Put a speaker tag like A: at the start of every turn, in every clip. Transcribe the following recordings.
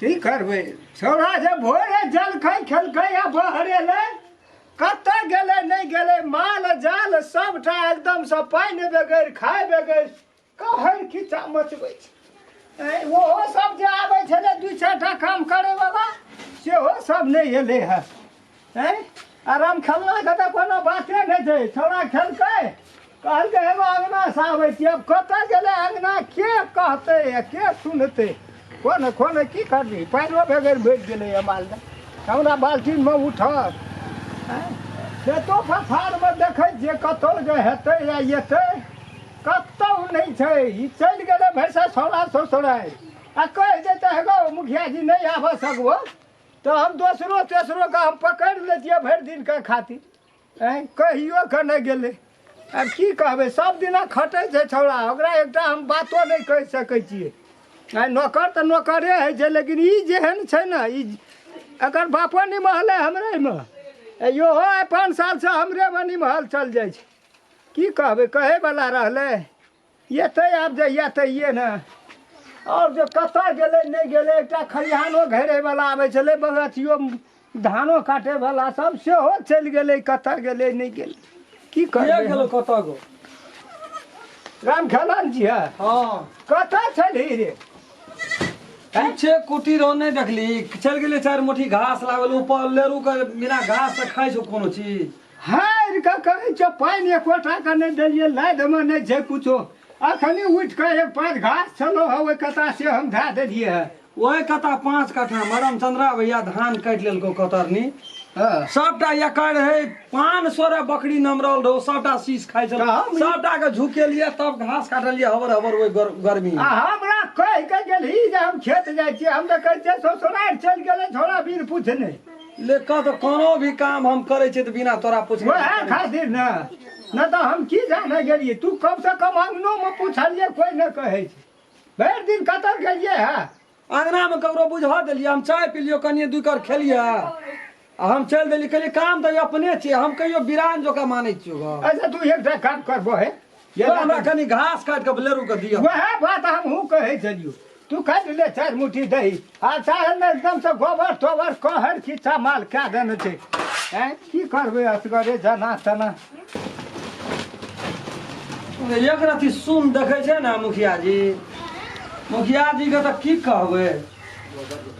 A: की करबै छौड़ा जे भोरे जलखै खेलकै आ बहरेलै कतऽ गेलै नहि गेलै माल जाल सबटा एकदम से पानि बेगर खाय बेगर कहर खिचा मचबै छै ओहो सब जे आबै छलै 2-4टा काम करैवला सेहो सब नहि एलै है आराम खेलनाके तऽ कोनो बाते नहि छै छौड़ा खेलकै कहलकै एगो अङ्गनासँ आबै छी आब कतऽ गेलै अङ्गना के कहतै आ के सुनतै कोन की करबही पानिओ बेगर बैठ गेलै मालदह हमरा बाल्टीनमे उठल खेतो पथारमे देखै छियै कतहु जे हेतै या एतै कतहु नहि छै ई चलि गेलै भैंसा छौड़ा ससुरारि आ कहि देतै हेगो मुखिया जी नहि आबऽ सकबो तऽ हम दोसरो तेसरोके हम पकड़ि लेतियै भरि दिनके खातिर कहियो के नहि गेलै आब की कहबै सब दिना खटै छै छौड़ा ओकरा एकटा हम बातो नहि कहि सकै छियै नौकर तऽ नौकरे होइ छै लेकिन ई जेहन छै ने ई एकर बापो निमहलै हमरेमे इहो 5 सालसँ हमरेमे निमहल चल जाइ छै की कहबै कहैवला रहलै एतै आब जे एतैए ने आओर जे कतऽ गेलै नहि गेलै एकटा खलिहानो घेरैवला आबै छलै बगचियो धानो काटैवला सब सेहो चलि गेलै कतऽ गेलै नहि गेलै की करबै
B: कतऽ गो
A: राम खेलन छियै
B: हाँ
A: कतऽ छलही रे
B: पीछे कुटी रो नहीं देखली चल गेले 4 मुट्ठी घास लागल ऊपर लेरू के बिना घास से खाइ छो कोनो चीज
A: हारि के कहै छौ पानि एकोटा के नहि देलियै लादिमे नहि छै कुछो अखनी उठि कऽ 1-5 घास छलो है ओहि कता से हम धए देलियै है
B: ओहि कता 5 कट्ठा मरम चंद्रा भैया धान काटि लेलको कतरनी सबटा एकड़ है 500 बकरी नमरल रहो सबटा शीश खाइ छल सबटा के झुकेलिए तब घास काटलिए हबर हबर ओहि गर्मी
A: हमरा कहि के गेलही जे हम खेत जाइ छियै हम तऽ कहै छियै ससुरारि चलि गेलै छोड़ा बिन पूछने
B: लेकिन तो कोनो भी काम हम करे छियै तऽ बिना तोरा पूछने
A: वएह खातिर न तऽ हम की जाने गेलियै तू कम से कम अंगनोमे पूछलियै कोई नहि कहै छै भरि दिन कतऽ गेलियै है
B: अंगनामे ककरो बुझा देलियै हम चाय पिलियो कनिए 2 कर खेलियै हम चल देली कहलिए काम तो अपने छियै हम कहियो बिरान जोका मानै छियो
A: अच्छा तू एकटा काम करबो है
B: हमरा कनी घास काट के लेरू के दियो
A: वएह बात हमहूँ कहै छलियो तू काटि ले 4 मुट्ठी दही आ चाहे ने एकदम से गोबर तोबर कहर खिच्चा माल कए देने छै की करबै असगरे जना तना
B: एक रती सुन देखै छै ने मुखिया जी के तऽ की कहबै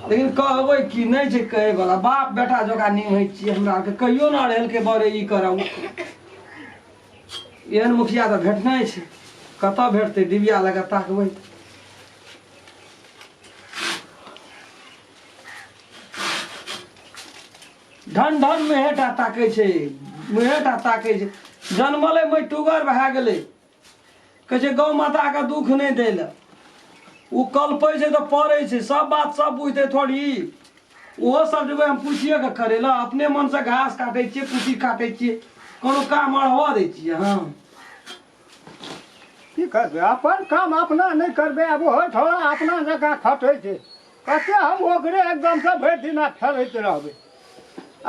B: लेकिन कहबै कि नहीं छै कहे वाला बाप बेटा जोका निमहै छियै हमरा के कहियो ना रहल के बारे ई करब एहन मुखिया तऽ भेटनाइ छै कतऽ भेटतै डिबिया लगा ताकबै ढन ढन मेहेटा ताकै छै मेहेटा ताकै छै जन्मले मैं टुगर भए गेलै कहै छै गौ माता के दुख नहीं दै लए वो कल्पै छै तऽ पड़ै छै सब बात सब बुझतै थोड़ी ओहो सब जेबै हम पूछिए के करे ला अपने मन से घास काटै छियै कुटी काटै छियै कोनो काम अढ़वा दै छियै हम
A: की करबै अपन काम अपना नहि करबै आब ओहो थोड़ा अपना जकाँ खटै छै कते हम ओकरे एकदम से भरि दिना फेरैत रहबै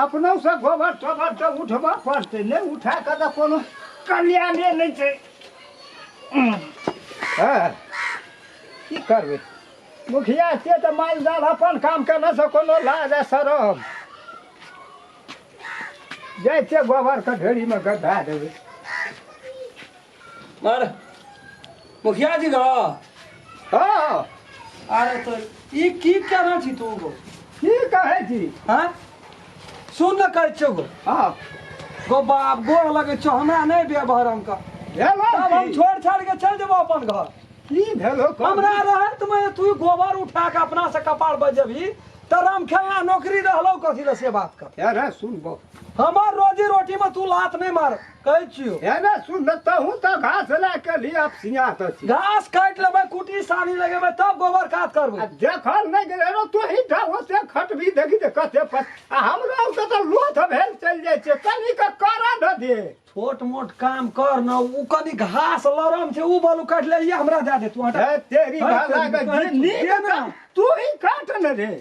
A: अपनो से गोबर तोबर तऽ उठबऽ पड़तै नहि उठा कऽ तऽ कोनो कल्याणे नहि छै की करबै मुखिया छियै तऽ माल जाल अपन काम केनासँ कोनो लाज आ शरम जाइ छियै गोबरके ढेरीमे गड्ढा देबै
B: अरे मुखिया जी गो
A: हाँ
B: अरे तो ई की केना छी तू गो
A: की कहै छी
B: हाँ सुन न कहै छौ गो
A: हाँ
B: गो बाप गोड़ लगै छौ हमरा नहीं बेबहर हम का तब हम छोड़ छाड़ के चल जेबो अपन घर
A: की भेलो
B: हमरा रहत में तू गोबर उठा के अपना से कपाड़ बजबी त राम खेलना नौकरी रहलो कथी ले से बात कर
A: अरे सुन बो
B: हमार रोजी रोटी में तू लात नहीं मार कहै छियो
A: अरे सुन तहूँ तऽ घास ला के लिए आप सिया तऽ
B: घास काट लेबै कुटी सानी लगेबै तब गोबर काट करबै
A: देखल नहीं गेलै रो तो ही था ओसे खटबी देखी दे कते पर आ हमरा के तऽ लोथ भेल चल जाइ छै कनी के करा द दे
B: छोट मोट काम कर न उ कनी घास लरम छै उ बालू काट ले ये हमरा दे दे तू हटा
A: तेरी भाला के नीक तू ही काट न रे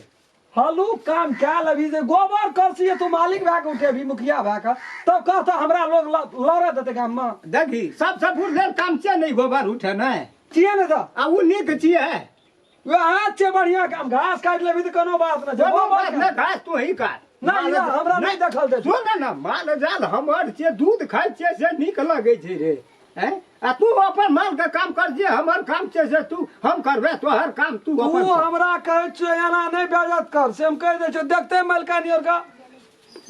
B: हलू काम क्या लभी से गोबर करसी तू मालिक भए के उठे भी मुखिया भए के तब कहता हमरा लोग लड़े देते गाम में
A: देखी सबसे बुढ़ काम छै नहीं गोबर उठे नहीं
B: छिए ने तो
A: आ उ नीक छिए
B: वे हाथ से बढ़िया काम घास काट लेबी तो कोनो बात ना
A: कोनो बात
B: छै
A: ना घास तू ही काट
B: नहीं ना हमरा नहीं देखल दे
A: सुन ना माल जाल हमर छे दूध खाइ छे से नीक लगे छै रे हैं आ तू अपन माल के काम कर जे हमर काम छे से तू हम करबे तोहर काम तू अपन
B: तू हमरा कहै छ एना नहीं बेइज्जत कर से हम कह दे छ देखते मलकानी और का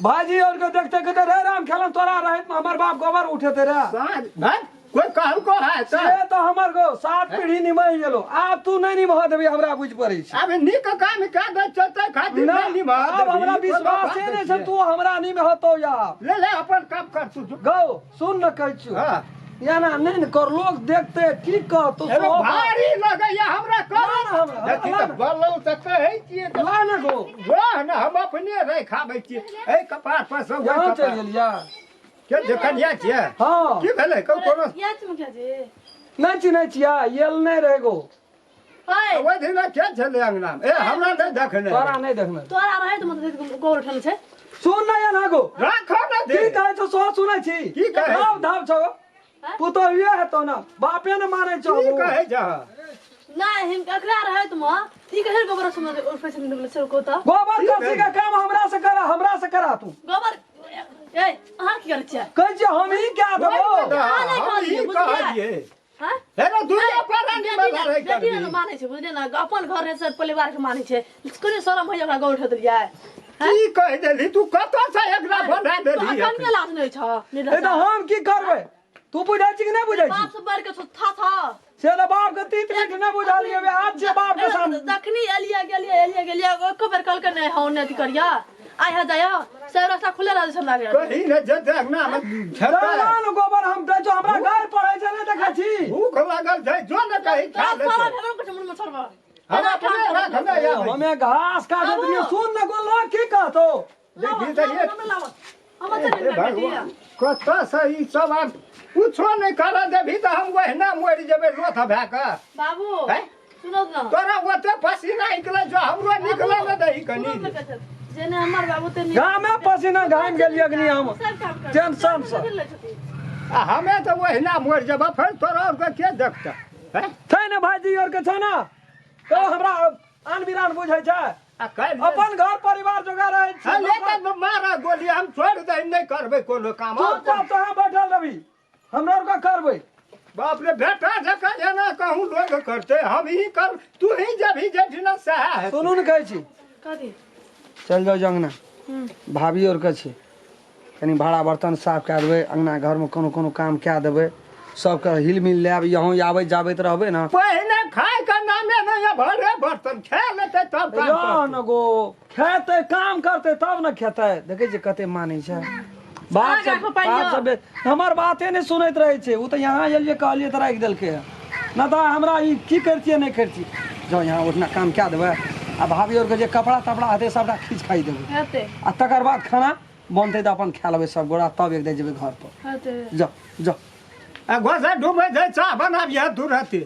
B: भाजी और को देखते कहते रे राम खेलन तोरा रहित में हमर बाप गोबर उठेते रे
A: साँझ भाई कोई कहू को है
B: से तो हमर गो 7 पीढ़ी निमहि गेलो आब तू नहीं निमह देबी हमरा बुझ पड़ै छै
A: अब नीक काम का दे चलते खातिर नहीं निभा
B: अब हमरा विश्वास नहीं छै तू हमरा निमह तो या
A: ले ले अपन काम कर तू
B: गो सुन न कहै छु
A: हां
B: याना नहीं न कर लोग देखते की कह तू
A: एगो भारी लगैया हमरा कर देखी त बलौ त कहै छियै त
B: ला न गो
A: वाह ना हम अपने रह खाबै छियै ए कपार पर सब
B: यहाँ चल गेलिया
A: के देखनिया छियै
B: हां
A: की भेलै कोनो
C: या तुम क्या जे
B: नहीं चिन्है छिया येल नहीं रहे गो
C: ओए
A: ओइ दिन के छलै अंगना ए हमरा नहीं देखने
B: तोरा नहीं देखना
C: तोरा रहे त मतलब गोबर उठल छै
B: सुन ना या ना गो
A: राखो ना दे
B: की कहै छौ सो सुनै छी
A: की कहै?
B: धाव धाव छौ पुतोहिए हेतौ ना बापे ने मारै छौ
A: की कहै छ
C: नहीं हिम अकरा रहे तुम ती कहे गोबर सुन उठ पे निकल से को त
B: गोबर करसी का काम हमरा से करा तू
C: गोबर ए हां की कर छियै
B: कहै छी हम ही क्या देबो
A: हम ई कहलिए
C: हां
A: हेरो दुनिया पर नहीं बला रह कर
C: बेटी न मानै छै बुझले ना अपन घर रे सब परिवार के मानै छै कोने शरम होय ओकरा गोबर उठत रिया
A: की कह देली तू कत से एकरा बना देली
C: कन्या लाज नहीं छ
B: ए त हम की करबै तू बुझै छी कि नहीं बुझै छी
C: बाप से बढ़ के था
B: से ल बाप के तीत मिनट नहीं बुझालिए बे आज से बाप के सामने
C: दखनी एलिया एको बेर कल के नहीं हो ने करिया आइ ह जाय सब रास्ता खुले रह हमरा के
A: कही न जते अंगना में छता
B: रान गोबर हम दे जो हमरा गाय पड़ै छै नहीं देखै छी
A: भूख लागल छै जो न कही खा ले
C: सारा भेबन कुछ मन में छोड़बा
A: हम अपने रखना या
B: हमें घास काट दिए सुन न गो लो की कहतो
A: देखी त ये
C: हम चल
A: भगवान कत से ई सब अब कुछो नहीं कर देभी त हम वहना मर जेबे लोथ भै के
C: बाबू
A: हैं?
C: सुनो ना
A: तोरा ओते पसीना निकले जो हमरो निकले न दही कनी
C: जेने हमर बाबू ते
B: गाँव में पसीना घाम गेलिए अग्नि हम टेंशन से
A: आ हमें तो वहना मर जेबा फिर तोरा और के देखता हैं
B: छै न भाईजी और के छै न तो हमरा आन बिरान बुझै छै
A: आ काल
B: अपन घर परिवार जोगा रहै छै
A: ले त मारा गोली हम छोड़ दे नहीं करबे कोनो काम
B: चुपचाप तो हम बैठल रही हमरा और का करबै
A: बाप रे बेटा जका जना कहूं लोग करते हम ही कर तू ही जब ही जेठना सहा है
B: सुनू न कहै छी
C: कथी
B: चल जाओ जंगना भाभी और के छै कनी भाड़ा बर्तन साफ कए देबै अंगना घर में कोनो कोनो काम कए देबै सबके हिल मिल लेब यहाँ आबैत जाबैत रहबै न
A: पहले खाए का नामे नहीं है भरे बर्तन खा लेते तब काम
B: या
A: करते।
B: न गो खेतै काम करतै तब न खेतै देखै छी कते मानै छै बात सब हमर बाते नहीं सुनैत रहै छै उ त यहाँ एलिए कहलिए त राखि देलकै न त हमरा ई की करतिए नहीं करतिए जाओ यहाँ उतना काम क्या देबै आ भाभी और के जे कपड़ा तपड़ा हेतै सबटा खींच खाई देबै
C: हेते
B: आ तकर बाद खाना बनतै त अपन खा लेबै सब गोरा तब एक दिन जेबै घर पर
C: हेते
B: जाओ जाओ
A: आ घोसा डूबे जाए चाह बनाबिया तुरंते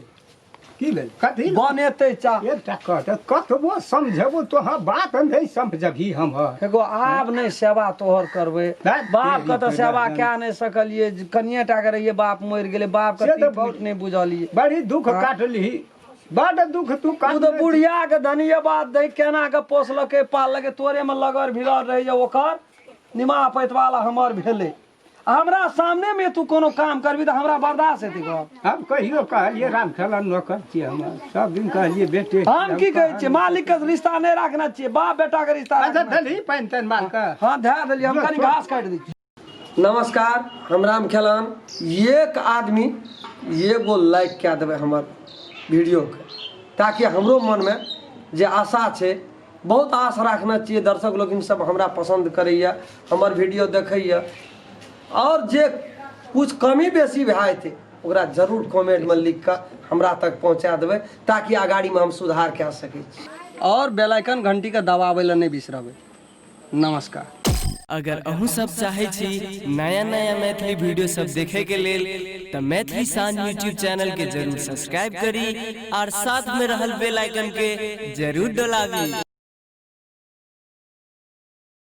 A: की भेल कथी
B: बनेतै चाह
A: एकटा कहत कतबो समझबो तो हाँ बात नहीं समझबी हम
B: एगो आब नहीं सेवा तोहर करबै बाप के तो सेवा कए नहीं सकलिए कनिए टा के रहिए बाप मरि गेलै बाप के
A: से तो
B: बहुत नहीं बुझलिए
A: बड़ी दुख काटली बड़ दुख तू
B: तू
A: काट
B: तो बुढ़िया के धन्यवाद दे केना के पोसलकै पाललकै तोरे में लगल भिड़ल रही जे ओकर निमा पैतवाला हमर भेलै हमरा सामने में तू कोनो काम करबी त हमरा बर्दाश्त हेतै गो
A: हम कहियो कहलिए राम खेलन नौकर छियै हम सब दिन कहलिए बेटे
B: हम की कहै छियै मालिक के रिश्ता नहीं रखना चाहिए बाप बेटा के रिश्ता
A: अच्छा
B: रखना
A: दली पानि तानि मार के
B: हाँ धै देलिए हम कनी घास काटि दै छी नमस्कार हम राम खेलान एक आदमी एगो लाइक कए देबै हमर वीडियो के ताकि हमरो मन में जे आशा छै बहुत आस रखना चाहिए दर्शक लोग सब हमरा पसंद करैया हमर वीडियो देखैया और जे कुछ कमी बेसी भए जेतै ओकरा जरूर कमेंट में लिख कऽ हमरा तक पहुँचा देबै ताकि आगाड़ी में हम सुधार कए सकै छी और बेल आइकन घंटी के दबाबै लए नहीं बिसरबै नमस्कार
D: अगर अहूँ सब चाहे छी नया नया मैथिली वीडियो सब देखे के लेल तो मैथिली साँझ यूट्यूब चैनल के जरूर सब्सक्राइब करी और साथ में रहल बेल आइकन के जरूर दबावी।